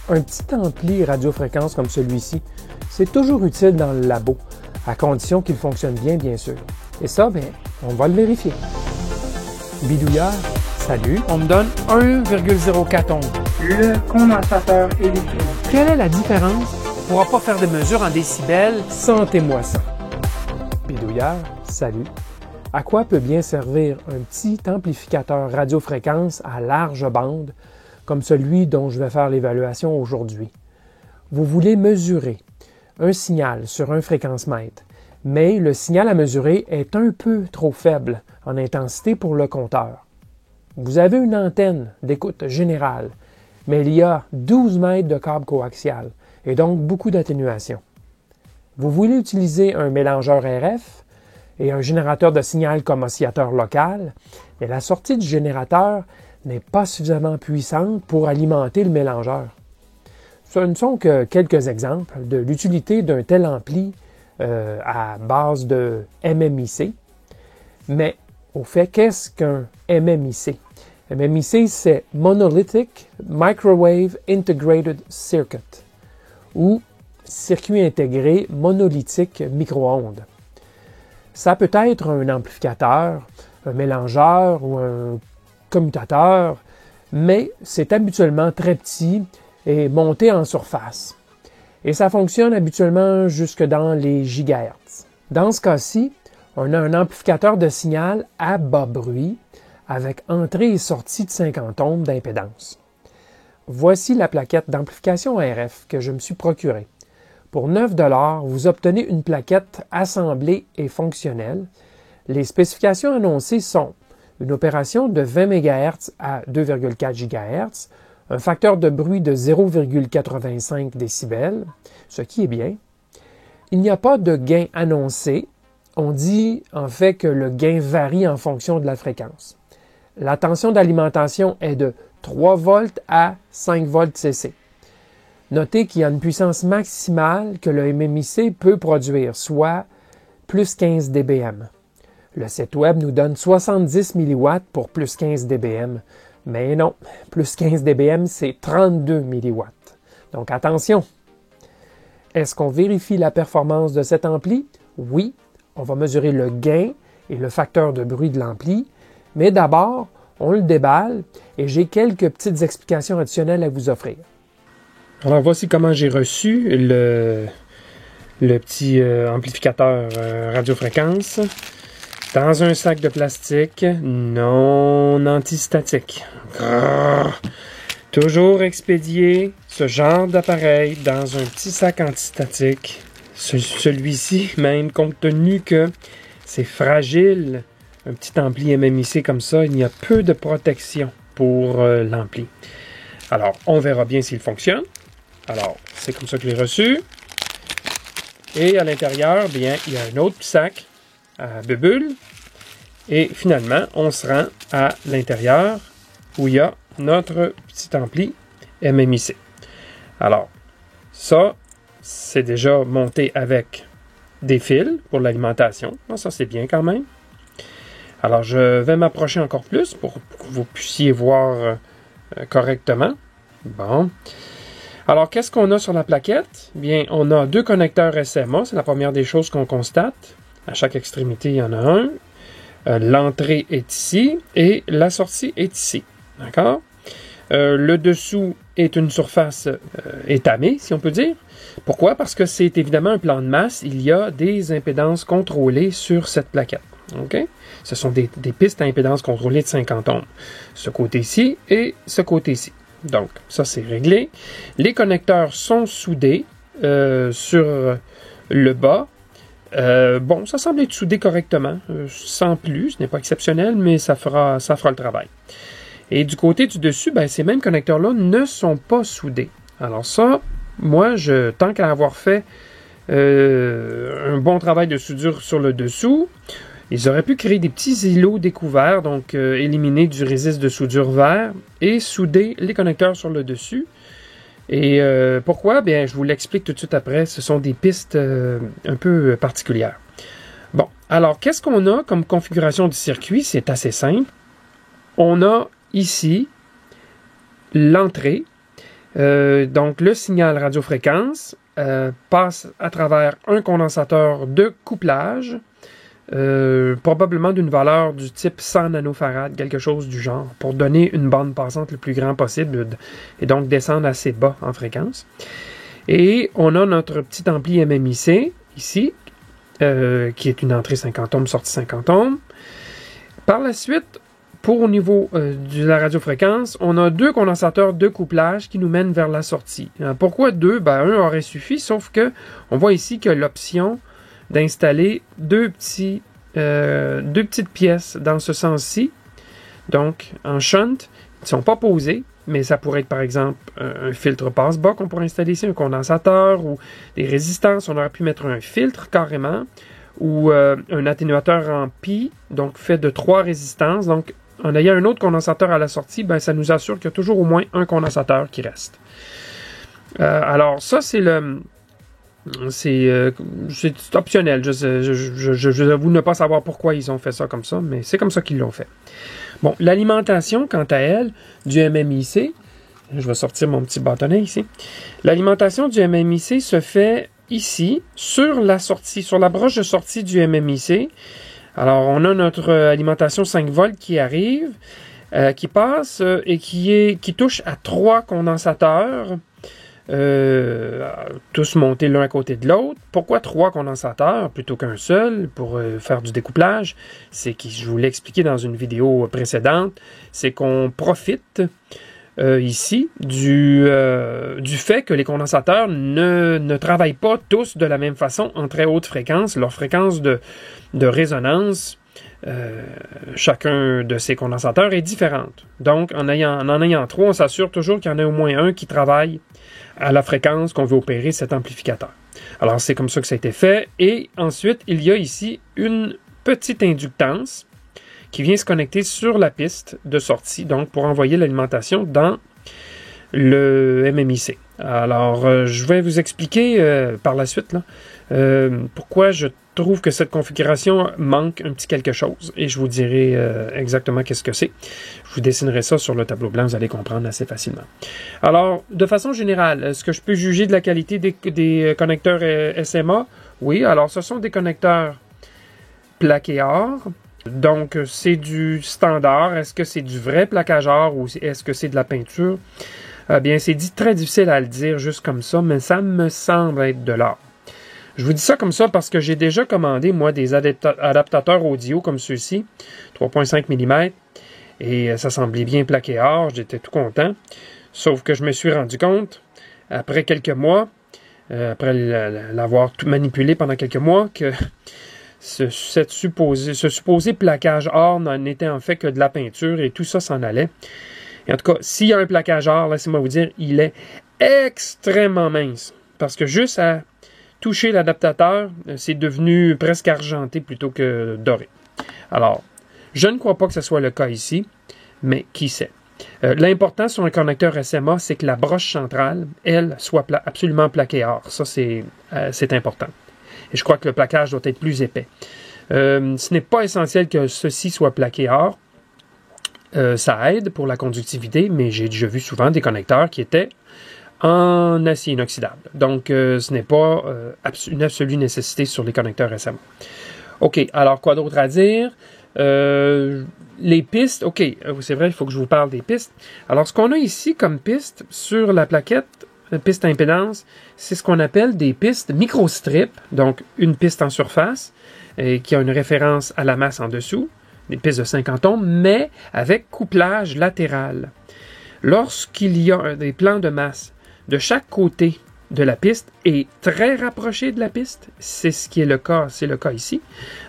Un petit ampli radiofréquence comme celui-ci, c'est toujours utile dans le labo, à condition qu'il fonctionne bien sûr. Et ça, on va le vérifier. Bidouilleur, salut. On me donne 1,04 ohms. Le condensateur électrique. Quelle est la différence? On ne pourra pas faire des mesures en décibels. Sentez-moi ça. Bidouilleur, salut. À quoi peut bien servir un petit amplificateur radiofréquence à large bande comme celui dont je vais faire l'évaluation aujourd'hui? Vous voulez mesurer un signal sur un fréquence-mètre, mais le signal à mesurer est un peu trop faible en intensité pour le compteur. Vous avez une antenne d'écoute générale, mais il y a 12 mètres de câble coaxial et donc beaucoup d'atténuation. Vous voulez utiliser un mélangeur RF et un générateur de signal comme oscillateur local, mais la sortie du générateur n'est pas suffisamment puissante pour alimenter le mélangeur. Ce ne sont que quelques exemples de l'utilité d'un tel ampli à base de MMIC. Mais au fait, qu'est-ce qu'un MMIC? MMIC, c'est Monolithic Microwave Integrated Circuit, ou circuit intégré monolithique micro-ondes. Ça peut être un amplificateur, un mélangeur ou un commutateur, mais c'est habituellement très petit et monté en surface. Et ça fonctionne habituellement jusque dans les gigahertz. Dans ce cas-ci, on a un amplificateur de signal à bas bruit avec entrée et sortie de 50 ohms d'impédance. Voici la plaquette d'amplification RF que je me suis procurée. Pour 9 $, vous obtenez une plaquette assemblée et fonctionnelle. Les spécifications annoncées sont une opération de 20 MHz à 2,4 GHz, un facteur de bruit de 0,85 décibels, ce qui est bien. Il n'y a pas de gain annoncé. On dit en fait que le gain varie en fonction de la fréquence. La tension d'alimentation est de 3 volts à 5 volts CC. Notez qu'il y a une puissance maximale que le MMIC peut produire, soit plus 15 dBm. Le site web nous donne 70 mW pour plus 15 dBm. Mais non, plus 15 dBm, c'est 32 mW. Donc attention! Est-ce qu'on vérifie la performance de cet ampli? Oui, on va mesurer le gain et le facteur de bruit de l'ampli, mais d'abord, on le déballe et j'ai quelques petites explications additionnelles à vous offrir. Alors voici comment j'ai reçu le petit amplificateur radiofréquence dans un sac de plastique non antistatique. Toujours expédier ce genre d'appareil dans un petit sac antistatique. Celui-ci, même compte tenu que c'est fragile, un petit ampli MMIC comme ça, il y a peu de protection pour l'ampli. Alors, on verra bien s'il fonctionne. Alors, c'est comme ça que je l'ai reçu. Et à l'intérieur, bien, il y a un autre sac à bulles. Et finalement, on se rend à l'intérieur où il y a notre petit ampli MMIC. Alors, ça, c'est déjà monté avec des fils pour l'alimentation. Ça, c'est bien quand même. Alors, je vais m'approcher encore plus pour que vous puissiez voir correctement. Bon. Alors, qu'est-ce qu'on a sur la plaquette? Bien, on a 2 connecteurs SMA. C'est la première des choses qu'on constate. À chaque extrémité, il y en a un. L'entrée est ici et la sortie est ici. D'accord? Le dessous est une surface étamée, si on peut dire. Pourquoi? Parce que c'est évidemment un plan de masse. Il y a des impédances contrôlées sur cette plaquette. OK? Ce sont des pistes à impédance contrôlée de 50 ohms. Ce côté-ci et ce côté-ci. Donc, ça, c'est réglé. Les connecteurs sont soudés sur le bas. Bon, ça semble être soudé correctement, sans plus. Ce n'est pas exceptionnel, mais ça fera le travail. Et du côté du dessus, ben, ces mêmes connecteurs-là ne sont pas soudés. Alors ça, moi, tant qu'à avoir fait un bon travail de soudure sur le dessous, ils auraient pu créer des petits îlots découverts, donc éliminer du résiste de soudure vert et souder les connecteurs sur le dessus. Et pourquoi? Bien, je vous l'explique tout de suite après. Ce sont des pistes un peu particulières. Bon, alors, qu'est-ce qu'on a comme configuration du circuit? C'est assez simple. On a ici l'entrée Donc, le signal radiofréquence passe à travers un condensateur de couplage, probablement d'une valeur du type 100 nanofarad, quelque chose du genre, pour donner une bande passante le plus grand possible et donc descendre assez bas en fréquence. Et on a notre petit ampli MMIC ici, qui est une entrée 50 ohms, sortie 50 ohms. Par la suite, pour au niveau de la radiofréquence, on a deux condensateurs de couplage qui nous mènent vers la sortie. Pourquoi deux? Un aurait suffi, sauf que on voit ici que l'option d'installer deux petites pièces dans ce sens-ci, donc en shunt, qui ne sont pas posées, mais ça pourrait être par exemple un filtre passe-bas qu'on pourrait installer ici, un condensateur ou des résistances. On aurait pu mettre un filtre carrément ou un atténuateur en pi, donc fait de 3 résistances. Donc en ayant un autre condensateur à la sortie, ça nous assure qu'il y a toujours au moins un condensateur qui reste. Alors ça, c'est optionnel. Je avoue ne pas savoir pourquoi ils ont fait ça comme ça, mais c'est comme ça qu'ils l'ont fait. Bon, l'alimentation, quant à elle, du MMIC, je vais sortir mon petit bâtonnet ici. L'alimentation du MMIC se fait ici, sur la sortie, sur la broche de sortie du MMIC. Alors, on a notre alimentation 5 volts qui arrive, qui passe et qui touche à 3 condensateurs, tous montés l'un à côté de l'autre. Pourquoi 3 condensateurs plutôt qu'un seul pour faire du découplage? C'est que je vous l'ai expliqué dans une vidéo précédente, c'est qu'on profite ici du fait que les condensateurs ne travaillent pas tous de la même façon en très haute fréquence. Leur fréquence de résonance, chacun de ces condensateurs est différente. Donc, en en ayant 3, on s'assure toujours qu'il y en a au moins un qui travaille à la fréquence qu'on veut opérer cet amplificateur. Alors, c'est comme ça que ça a été fait. Et ensuite, il y a ici une petite inductance qui vient se connecter sur la piste de sortie, donc pour envoyer l'alimentation dans le MMIC. Alors, je vais vous expliquer par la suite là, pourquoi je trouve que cette configuration manque un petit quelque chose. Et je vous dirai exactement qu'est-ce que c'est. Je vous dessinerai ça sur le tableau blanc, vous allez comprendre assez facilement. Alors, de façon générale, est-ce que je peux juger de la qualité des connecteurs SMA? Oui, alors ce sont des connecteurs plaqués or. Donc, c'est du standard. Est-ce que c'est du vrai plaquage or ou est-ce que c'est de la peinture? Bien, c'est très difficile à le dire juste comme ça, mais ça me semble être de l'or. Je vous dis ça comme ça parce que j'ai déjà commandé, moi, des adaptateurs audio comme ceux-ci, 3.5 mm, et ça semblait bien plaqué or, j'étais tout content. Sauf que je me suis rendu compte, après quelques mois, après l'avoir tout manipulé pendant quelques mois, que ce supposé plaquage or n'était en fait que de la peinture et tout ça s'en allait. Et en tout cas, s'il y a un plaquage or, laissez-moi vous dire, il est extrêmement mince. Parce que juste à toucher l'adaptateur, c'est devenu presque argenté plutôt que doré. Alors, je ne crois pas que ce soit le cas ici, mais qui sait. L'important sur un connecteur SMA, c'est que la broche centrale, elle, soit absolument plaquée or. Ça, c'est important. Et je crois que le plaquage doit être plus épais. Ce n'est pas essentiel que ceci soit plaqué or. Ça aide pour la conductivité, mais j'ai déjà vu souvent des connecteurs qui étaient en acier inoxydable. Donc, ce n'est pas une absolue nécessité sur les connecteurs SMA. OK, alors quoi d'autre à dire? Les pistes, OK, c'est vrai, il faut que je vous parle des pistes. Alors, ce qu'on a ici comme piste sur la plaquette, piste impédance, c'est ce qu'on appelle des pistes microstrip, donc une piste en surface qui a une référence à la masse en dessous, des pistes de 50 ohms, mais avec couplage latéral. Lorsqu'il y a des plans de masse de chaque côté de la piste et très rapproché de la piste, c'est ce qui est le cas, c'est le cas ici.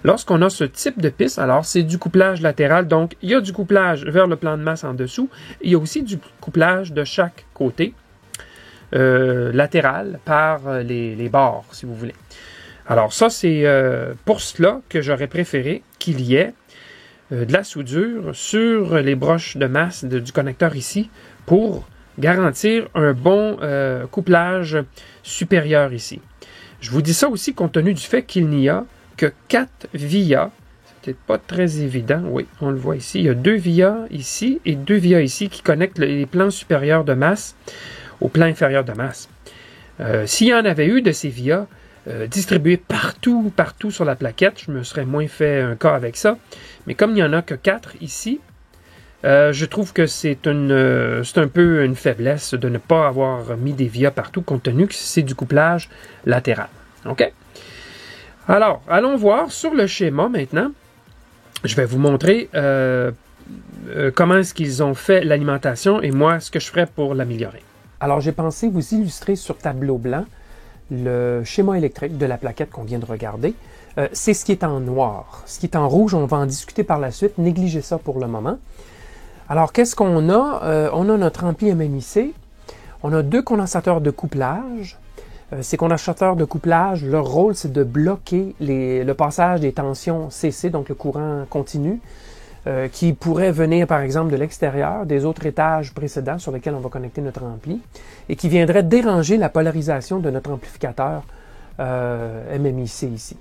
Lorsqu'on a ce type de piste, alors c'est du couplage latéral, donc il y a du couplage vers le plan de masse en dessous, il y a aussi du couplage de chaque côté latéral par les bords, si vous voulez. Alors ça, c'est pour cela que j'aurais préféré qu'il y ait de la soudure sur les broches de masse du connecteur ici pour garantir un bon couplage supérieur ici. Je vous dis ça aussi compte tenu du fait qu'il n'y a que 4 vias. C'est peut-être pas très évident. Oui, on le voit ici. Il y a 2 vias ici et 2 vias ici qui connectent les plans supérieurs de masse au plan inférieur de masse. S'il y en avait eu de ces VIA distribués partout sur la plaquette, je me serais moins fait un cas avec ça. Mais comme il n'y en a que 4 ici, je trouve que c'est un peu une faiblesse de ne pas avoir mis des VIA partout, compte tenu que c'est du couplage latéral. OK? Alors, allons voir sur le schéma maintenant. Je vais vous montrer comment est-ce qu'ils ont fait l'alimentation et moi, ce que je ferais pour l'améliorer. Alors, j'ai pensé vous illustrer sur tableau blanc le schéma électrique de la plaquette qu'on vient de regarder. C'est ce qui est en noir. Ce qui est en rouge, on va en discuter par la suite. Négligez ça pour le moment. Alors, qu'est-ce qu'on a? On a notre ampli MMIC. On a 2 condensateurs de couplage. Ces condensateurs de couplage, leur rôle, c'est de bloquer le passage des tensions CC, donc le courant continu, qui pourrait venir, par exemple, de l'extérieur, des autres étages précédents sur lesquels on va connecter notre ampli, et qui viendrait déranger la polarisation de notre amplificateur MMIC ici.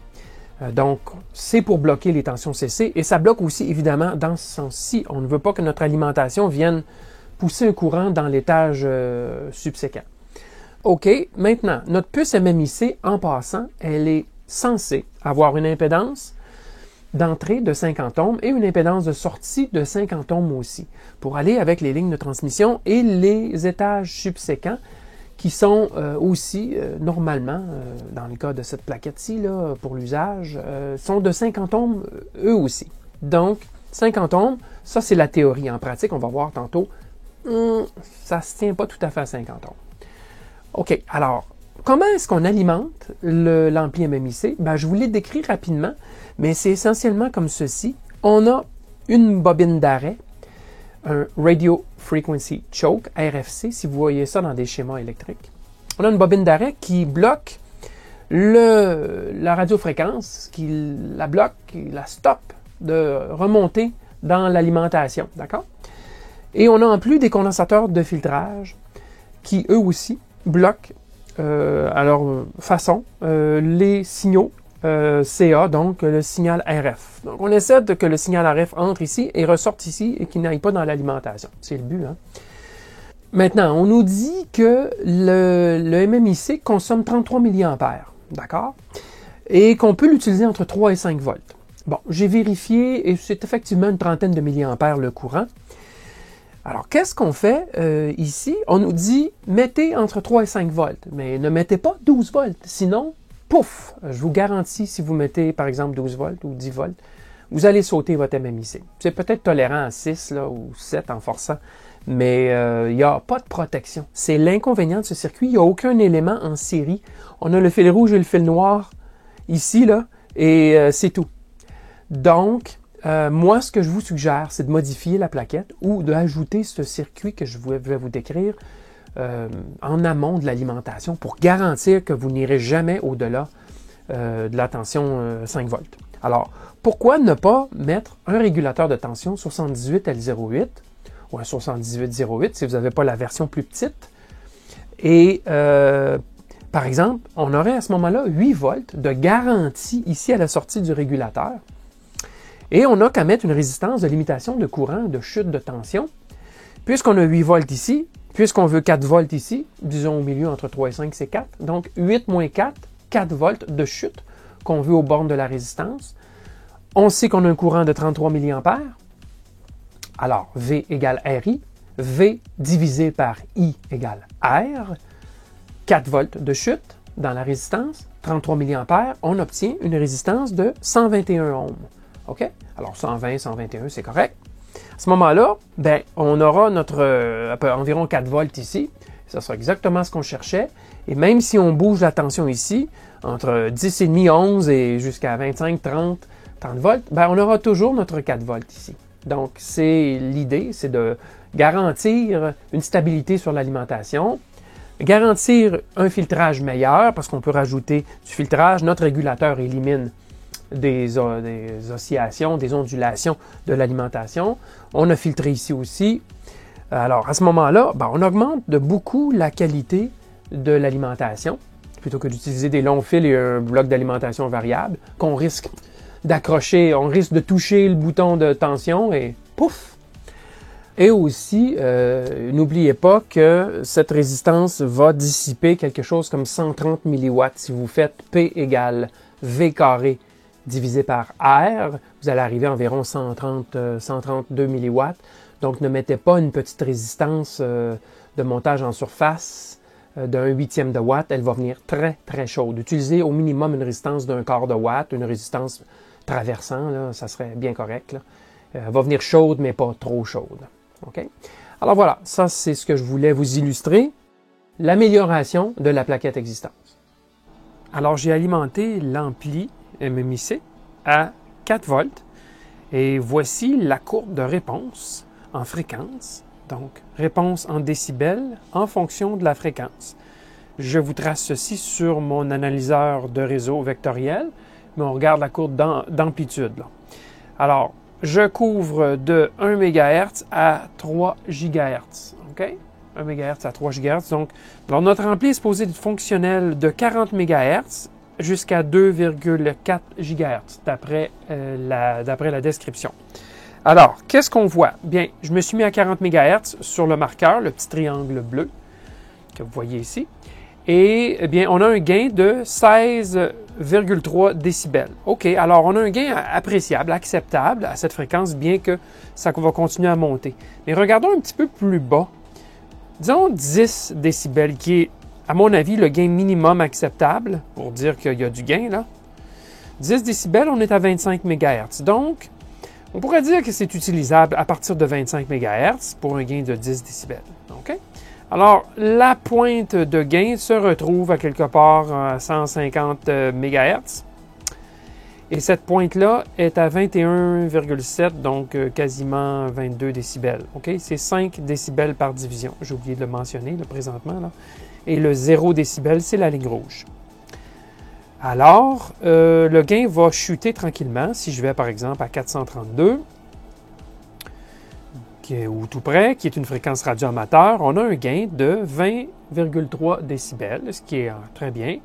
Donc, c'est pour bloquer les tensions CC, et ça bloque aussi, évidemment, dans ce sens-ci. On ne veut pas que notre alimentation vienne pousser un courant dans l'étage subséquent. OK, maintenant, notre puce MMIC, en passant, elle est censée avoir une impédance d'entrée de 50 ohms et une impédance de sortie de 50 ohms aussi, pour aller avec les lignes de transmission et les étages subséquents qui sont aussi, normalement, dans le cas de cette plaquette-ci, là, pour l'usage, sont de 50 ohms eux aussi. Donc, 50 ohms, ça c'est la théorie. En pratique, on va voir tantôt, ça ne se tient pas tout à fait à 50 ohms. OK, alors, comment est-ce qu'on alimente l'ampli MMIC? Ben, je vous l'ai décrit rapidement, mais c'est essentiellement comme ceci. On a une bobine d'arrêt, un Radio Frequency Choke, RFC, si vous voyez ça dans des schémas électriques. On a une bobine d'arrêt qui bloque la radiofréquence, qui la bloque, qui la stoppe de remonter dans l'alimentation, d'accord? Et on a en plus des condensateurs de filtrage qui, eux aussi, bloquent à leur façon les signaux CA, donc le signal RF. Donc on essaie que le signal RF entre ici et ressorte ici et qu'il n'aille pas dans l'alimentation. C'est le but. Hein? Maintenant, on nous dit que le MMIC consomme 33 mA, d'accord? Et qu'on peut l'utiliser entre 3 et 5 volts. Bon, j'ai vérifié et c'est effectivement une trentaine de milliampères le courant. Alors, qu'est-ce qu'on fait ici? On nous dit, mettez entre 3 et 5 volts, mais ne mettez pas 12 volts. Sinon, pouf! Je vous garantis, si vous mettez, par exemple, 12 volts ou 10 volts, vous allez sauter votre MMIC. C'est peut-être tolérant à 6 là, ou 7 en forçant, mais il n'y a pas de protection. C'est l'inconvénient de ce circuit. Il n'y a aucun élément en série. On a le fil rouge et le fil noir ici, là, et c'est tout. Donc, moi, ce que je vous suggère, c'est de modifier la plaquette ou d'ajouter ce circuit que je vais vous décrire en amont de l'alimentation pour garantir que vous n'irez jamais au-delà de la tension 5 volts. Alors, pourquoi ne pas mettre un régulateur de tension 78L08 ou un 7808 si vous n'avez pas la version plus petite? Et par exemple, on aurait à ce moment-là 8 volts de garantie ici à la sortie du régulateur. Et on n'a qu'à mettre une résistance de limitation de courant, de chute de tension. Puisqu'on a 8 volts ici, puisqu'on veut 4 volts ici, disons au milieu entre 3 et 5, c'est 4. Donc 8 moins 4, 4 volts de chute qu'on veut aux bornes de la résistance. On sait qu'on a un courant de 33 mA. Alors, V égale RI. V divisé par I égale R. 4 volts de chute dans la résistance, 33 mA. On obtient une résistance de 121 ohms. OK? Alors, 120, 121, c'est correct. À ce moment-là, ben, on aura notre environ 4 volts ici. Ça sera exactement ce qu'on cherchait. Et même si on bouge la tension ici, entre 10,5, 11 et jusqu'à 25, 30 volts, ben, on aura toujours notre 4 volts ici. Donc, c'est l'idée, c'est de garantir une stabilité sur l'alimentation, garantir un filtrage meilleur, parce qu'on peut rajouter du filtrage. Notre régulateur élimine des oscillations, des ondulations de l'alimentation. On a filtré ici aussi. Alors, à ce moment-là, ben, on augmente de beaucoup la qualité de l'alimentation, plutôt que d'utiliser des longs fils et un bloc d'alimentation variable, qu'on risque d'accrocher, on risque de toucher le bouton de tension et pouf! Et aussi, n'oubliez pas que cette résistance va dissiper quelque chose comme 130 milliwatts. Si vous faites P égale V carré divisé par R, vous allez arriver à environ 132 milliwatts. Donc, ne mettez pas une petite résistance de montage en surface d'un huitième de watt. Elle va venir très, très chaude. Utilisez au minimum une résistance d'un quart de watt, une résistance traversant, là, ça serait bien correct. Là. Elle va venir chaude, mais pas trop chaude. Okay? Alors voilà, ça c'est ce que je voulais vous illustrer. L'amélioration de la plaquette existante. Alors j'ai alimenté l'ampli MMIC à 4 volts et voici la courbe de réponse en fréquence. Donc réponse en décibels en fonction de la fréquence. Je vous trace ceci sur mon analyseur de réseau vectoriel, mais on regarde la courbe d'amplitude. Alors, je couvre de 1 MHz à 3 GHz. OK? 1 MHz à 3 GHz. Donc, alors notre ampli est supposé être fonctionnel de 40 MHz jusqu'à 2,4 GHz, d'après la description. Alors, qu'est-ce qu'on voit? Bien, je me suis mis à 40 MHz sur le marqueur, le petit triangle bleu que vous voyez ici. Et eh bien, on a un gain de 16,3 décibels. OK, alors on a un gain appréciable, acceptable à cette fréquence, bien que ça va continuer à monter. Mais regardons un petit peu plus bas. Disons 10 décibels, qui est, à mon avis, le gain minimum acceptable, pour dire qu'il y a du gain, là. 10 décibels, on est à 25 MHz. Donc, on pourrait dire que c'est utilisable à partir de 25 MHz pour un gain de 10 décibels. OK? Alors, la pointe de gain se retrouve à quelque part à 150 MHz. Et cette pointe-là est à 21,7, donc quasiment 22 décibels. Okay? C'est 5 décibels par division. J'ai oublié de le mentionner là, présentement. Là. Et le 0 décibel, c'est la ligne rouge. Alors, le gain va chuter tranquillement. Si je vais par exemple à 432, ou tout près, qui est une fréquence radio amateur, on a un gain de 20,3 décibels, ce qui est très bien.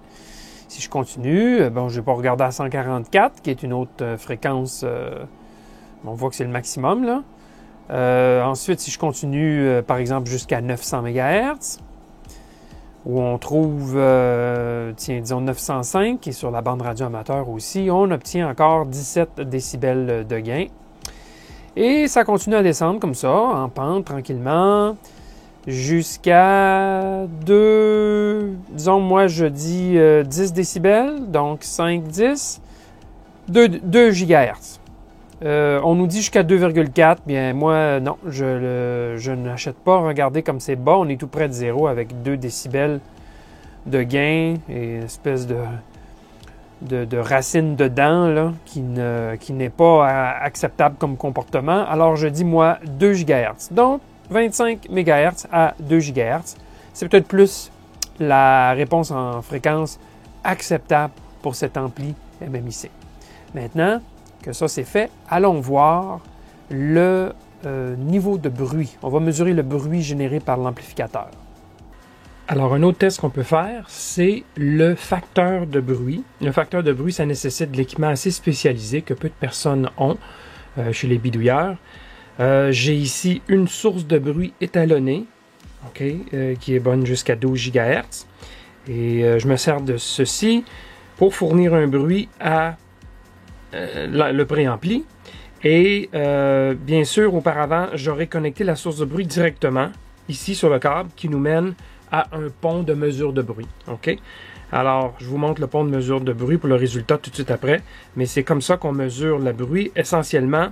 Si je continue, bon, je ne vais pas regarder à 144, qui est une autre fréquence, on voit que c'est le maximum, là. Ensuite, si je continue, par exemple, jusqu'à 900 MHz, où on trouve, disons 905, qui est sur la bande radio amateur aussi, on obtient encore 17 décibels de gain. Et ça continue à descendre comme ça, en pente, tranquillement, jusqu'à 2, disons, moi je dis 10 décibels, donc 5, 10, 2 GHz. On nous dit jusqu'à 2,4, bien moi, non, je n'achète pas. Regardez comme c'est bas, on est tout près de 0 avec 2 décibels de gain et une espèce de racine dedans là, qui n'est pas acceptable comme comportement. Alors, je dis, moi, 2 GHz. Donc, 25 MHz à 2 GHz. C'est peut-être plus la réponse en fréquence acceptable pour cet ampli MMIC. Maintenant que ça c'est fait, allons voir le niveau de bruit. On va mesurer le bruit généré par l'amplificateur. Alors, un autre test qu'on peut faire, c'est le facteur de bruit. Le facteur de bruit, ça nécessite de l'équipement assez spécialisé que peu de personnes ont chez les bidouilleurs. J'ai ici une source de bruit étalonnée, qui est bonne jusqu'à 12 GHz. Et je me sers de ceci pour fournir un bruit à le préampli. Et bien sûr, auparavant, j'aurais connecté la source de bruit directement ici sur le câble qui nous mène à un pont de mesure de bruit. OK? Alors, je vous montre le pont de mesure de bruit pour le résultat tout de suite après, mais c'est comme ça qu'on mesure le bruit. Essentiellement,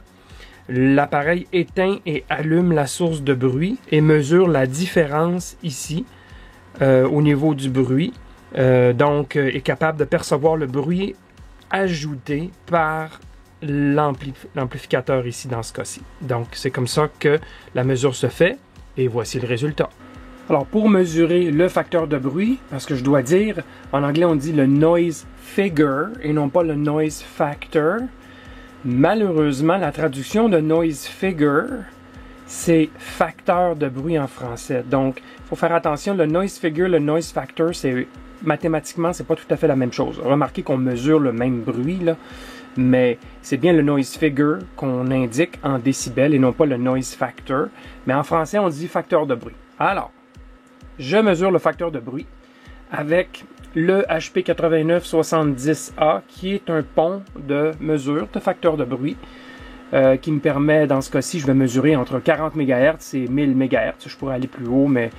l'appareil éteint et allume la source de bruit et mesure la différence ici au niveau du bruit. Donc, est capable de percevoir le bruit ajouté par l'amplificateur ici dans ce cas-ci. Donc, c'est comme ça que la mesure se fait et voici le résultat. Alors, pour mesurer le facteur de bruit, parce que je dois dire, en anglais, on dit le noise figure et non pas le noise factor. Malheureusement, la traduction de noise figure, c'est facteur de bruit en français. Donc, il faut faire attention, le noise figure, le noise factor, c'est mathématiquement, c'est pas tout à fait la même chose. Remarquez qu'on mesure le même bruit, là, mais c'est bien le noise figure qu'on indique en décibels et non pas le noise factor. Mais en français, on dit facteur de bruit. Alors, je mesure le facteur de bruit avec le HP 8970A, qui est un pont de mesure de facteur de bruit, qui me permet, dans ce cas-ci, je vais mesurer entre 40 MHz et 1000 MHz. Je pourrais aller plus haut, mais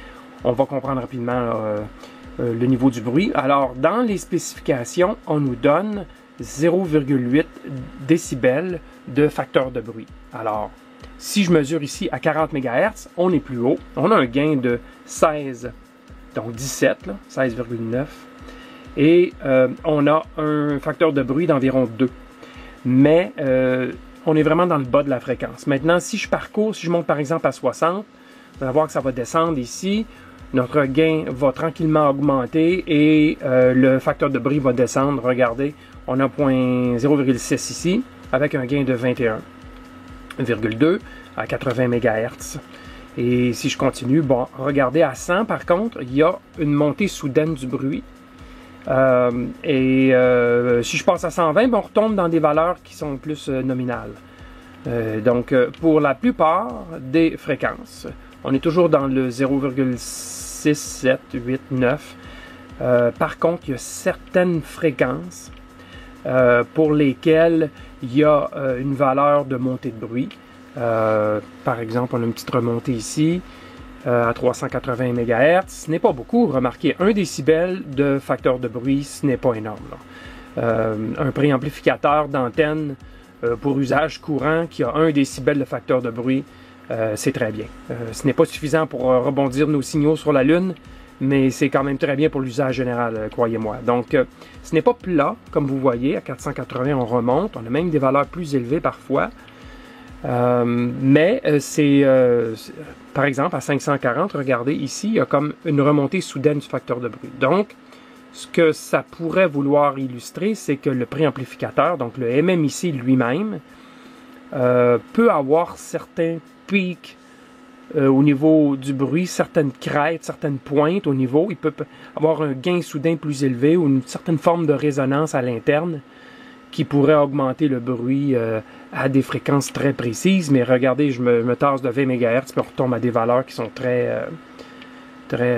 on va comprendre rapidement le niveau du bruit. Alors, dans les spécifications, on nous donne 0,8 décibels de facteur de bruit. Alors, si je mesure ici à 40 MHz, on est plus haut. On a un gain de 16, donc 17, 16,9. Et on a un facteur de bruit d'environ 2. Mais on est vraiment dans le bas de la fréquence. Maintenant, si je monte par exemple à 60, vous allez voir que ça va descendre ici. Notre gain va tranquillement augmenter et le facteur de bruit va descendre. Regardez, on a 0,6 ici avec un gain de 21,2 à 80 MHz. Et si je continue, bon, regardez, à 100 par contre, il y a une montée soudaine du bruit. Si je passe à 120, bon, on retombe dans des valeurs qui sont plus nominales. Donc, pour la plupart des fréquences, on est toujours dans le 0,6, 7, 8, 9. Par contre, il y a certaines fréquences pour lesquelles il y a une valeur de montée de bruit. Par exemple, on a une petite remontée ici à 380 MHz. Ce n'est pas beaucoup, remarquez, 1 décibel de facteur de bruit, ce n'est pas énorme. Un préamplificateur d'antenne pour usage courant qui a 1 décibel de facteur de bruit, c'est très bien. Ce n'est pas suffisant pour rebondir nos signaux sur la Lune, mais c'est quand même très bien pour l'usage général, croyez-moi. Donc, ce n'est pas plat, comme vous voyez, à 480 on remonte, on a même des valeurs plus élevées parfois. Mais par exemple, à 540, regardez, ici, il y a comme une remontée soudaine du facteur de bruit. Donc, ce que ça pourrait vouloir illustrer, c'est que le préamplificateur, donc le MMIC lui-même, peut avoir certains pics au niveau du bruit, certaines crêtes, certaines pointes au niveau. Il peut avoir un gain soudain plus élevé ou une certaine forme de résonance à l'interne qui pourrait augmenter le bruit à des fréquences très précises. Mais regardez, je me tasse de 20 MHz, puis on retombe à des valeurs qui sont très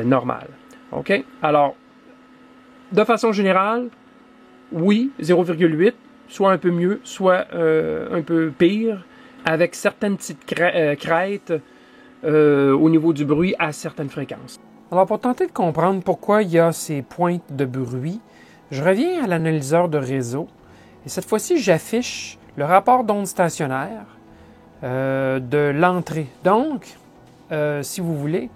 normales. OK? Alors, de façon générale, oui, 0,8, soit un peu mieux, soit un peu pire, avec certaines petites crêtes au niveau du bruit à certaines fréquences. Alors, pour tenter de comprendre pourquoi il y a ces pointes de bruit, je reviens à l'analyseur de réseau. Et cette fois-ci, j'affiche le rapport d'onde stationnaire de l'entrée. Donc, si vous voulez,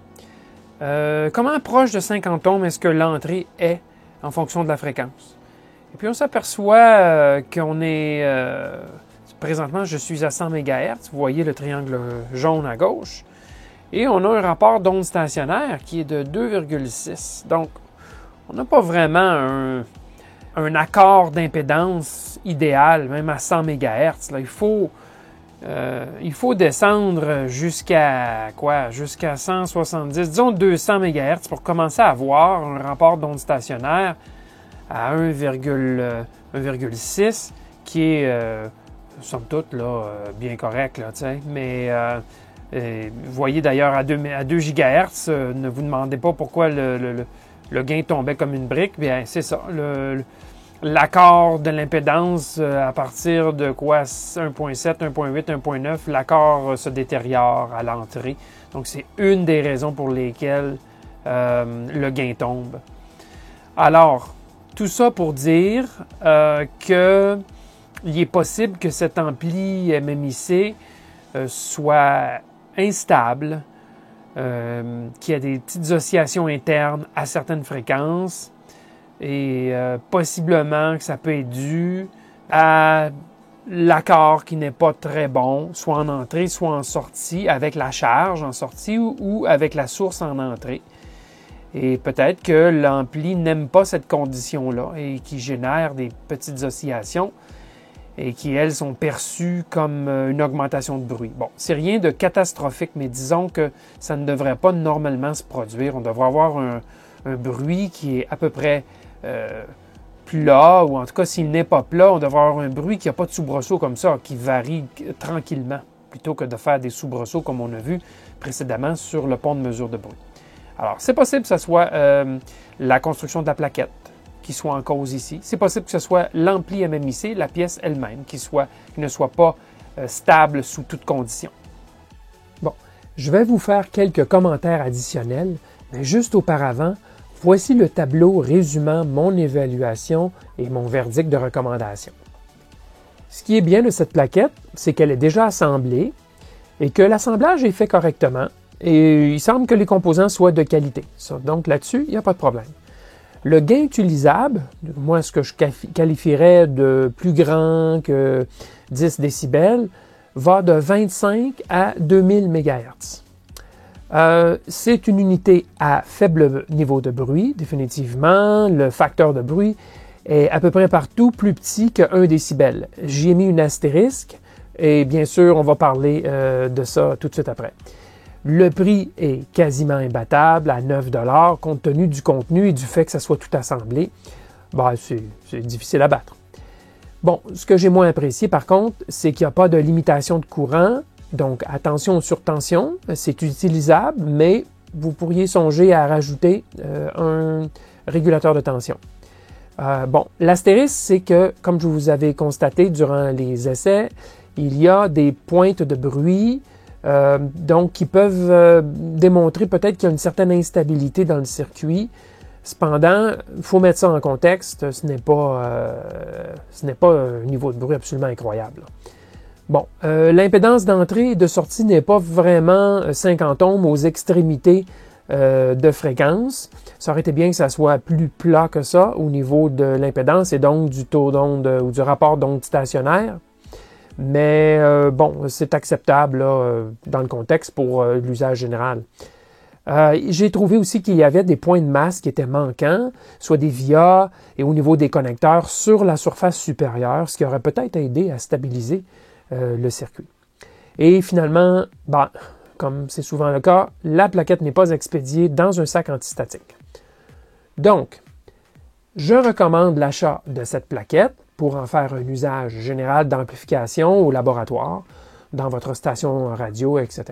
comment proche de 50 ohms est-ce que l'entrée est en fonction de la fréquence? Et puis, on s'aperçoit qu'on est... présentement, je suis à 100 MHz. Vous voyez le triangle jaune à gauche. Et on a un rapport d'onde stationnaire qui est de 2,6. Donc, on n'a pas vraiment un accord d'impédance idéal, même à 100 MHz. Là, il faut descendre jusqu'à quoi? Jusqu'à 170, disons 200 MHz pour commencer à avoir un rapport d'onde stationnaire à 1,6 qui est, somme toute, là, bien correct. Là, mais vous voyez d'ailleurs à 2 GHz, ne vous demandez pas pourquoi le gain tombait comme une brique. Bien, c'est ça. L'accord de l'impédance à partir de quoi 1.7, 1.8, 1.9, l'accord se détériore à l'entrée. Donc, c'est une des raisons pour lesquelles le gain tombe. Alors, tout ça pour dire qu'il est possible que cet ampli MMIC soit instable, qu'il y a des petites oscillations internes à certaines fréquences et possiblement que ça peut être dû à l'accord qui n'est pas très bon, soit en entrée, soit en sortie, avec la charge en sortie ou avec la source en entrée. Et peut-être que l'ampli n'aime pas cette condition-là et qui génère des petites oscillations et qui, elles, sont perçues comme une augmentation de bruit. Bon, c'est rien de catastrophique, mais disons que ça ne devrait pas normalement se produire. On devrait avoir un bruit qui est à peu près plat, ou en tout cas s'il n'est pas plat, on devrait avoir un bruit qui n'a pas de soubresaut comme ça, qui varie tranquillement, plutôt que de faire des soubresauts comme on a vu précédemment sur le pont de mesure de bruit. Alors, c'est possible que ce soit la construction de la plaquette qui soit en cause ici. C'est possible que ce soit l'ampli MMIC, la pièce elle-même, qui ne soit pas stable sous toutes conditions. Bon, je vais vous faire quelques commentaires additionnels, mais juste auparavant, voici le tableau résumant mon évaluation et mon verdict de recommandation. Ce qui est bien de cette plaquette, c'est qu'elle est déjà assemblée et que l'assemblage est fait correctement et il semble que les composants soient de qualité. Donc là-dessus, il n'y a pas de problème. Le gain utilisable, moi ce que je qualifierais de plus grand que 10 décibels, va de 25 à 2000 MHz. C'est une unité à faible niveau de bruit, définitivement. Le facteur de bruit est à peu près partout plus petit que 1 décibel. J'y ai mis une astérisque et bien sûr, on va parler de ça tout de suite après. Le prix est quasiment imbattable à 9 $, compte tenu du contenu et du fait que ça soit tout assemblé. C'est difficile à battre. Bon, ce que j'ai moins apprécié par contre, c'est qu'il n'y a pas de limitation de courant. Donc, attention aux surtensions, c'est utilisable, mais vous pourriez songer à rajouter un régulateur de tension. L'astérisque, c'est que, comme je vous avais constaté durant les essais, il y a des pointes de bruit donc qui peuvent démontrer peut-être qu'il y a une certaine instabilité dans le circuit. Cependant, il faut mettre ça en contexte, ce n'est pas un niveau de bruit absolument incroyable. Bon, l'impédance d'entrée et de sortie n'est pas vraiment 50 ohms aux extrémités de fréquence. Ça aurait été bien que ça soit plus plat que ça au niveau de l'impédance et donc du taux d'onde ou du rapport d'onde stationnaire. Mais c'est acceptable là, dans le contexte pour l'usage général. J'ai trouvé aussi qu'il y avait des points de masse qui étaient manquants, soit des vias et au niveau des connecteurs sur la surface supérieure, ce qui aurait peut-être aidé à stabiliser le circuit. Et finalement, comme c'est souvent le cas, la plaquette n'est pas expédiée dans un sac antistatique. Donc, je recommande l'achat de cette plaquette pour en faire un usage général d'amplification au laboratoire, dans votre station radio, etc.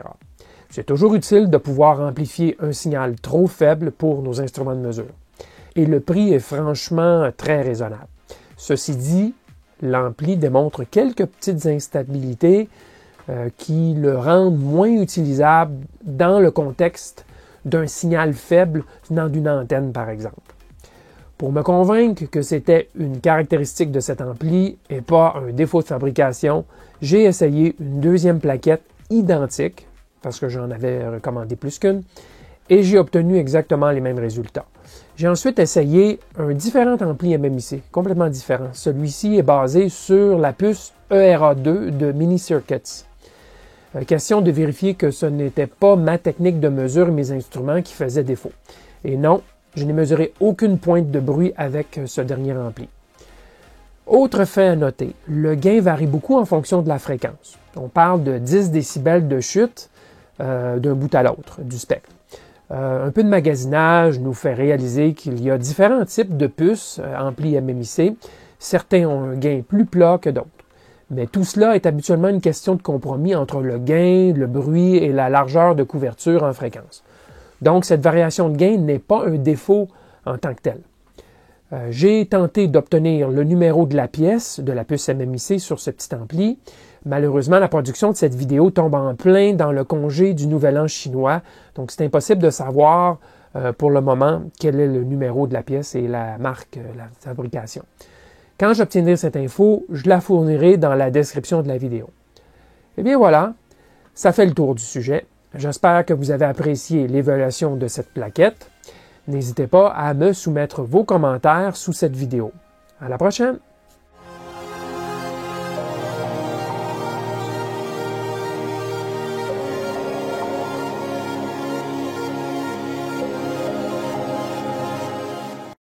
C'est toujours utile de pouvoir amplifier un signal trop faible pour nos instruments de mesure. Et le prix est franchement très raisonnable. Ceci dit, l'ampli démontre quelques petites instabilités qui le rendent moins utilisable dans le contexte d'un signal faible venant d'une antenne, par exemple. Pour me convaincre que c'était une caractéristique de cet ampli et pas un défaut de fabrication, j'ai essayé une deuxième plaquette identique, parce que j'en avais recommandé plus qu'une, et j'ai obtenu exactement les mêmes résultats. J'ai ensuite essayé un différent ampli MMIC, complètement différent. Celui-ci est basé sur la puce ERA2 de Mini Circuits. Question de vérifier que ce n'était pas ma technique de mesure et mes instruments qui faisaient défaut. Et non, je n'ai mesuré aucune pointe de bruit avec ce dernier ampli. Autre fait à noter, le gain varie beaucoup en fonction de la fréquence. On parle de 10 décibels de chute d'un bout à l'autre du spectre. Un peu de magasinage nous fait réaliser qu'il y a différents types de puces ampli MMIC. Certains ont un gain plus plat que d'autres. Mais tout cela est habituellement une question de compromis entre le gain, le bruit et la largeur de couverture en fréquence. Donc, cette variation de gain n'est pas un défaut en tant que tel. J'ai tenté d'obtenir le numéro de la pièce de la puce MMIC sur ce petit ampli. Malheureusement, la production de cette vidéo tombe en plein dans le congé du Nouvel An chinois, donc c'est impossible de savoir pour le moment quel est le numéro de la pièce et la marque, la fabrication. Quand j'obtiendrai cette info, je la fournirai dans la description de la vidéo. Eh bien voilà, ça fait le tour du sujet. J'espère que vous avez apprécié l'évaluation de cette plaquette. N'hésitez pas à me soumettre vos commentaires sous cette vidéo. À la prochaine!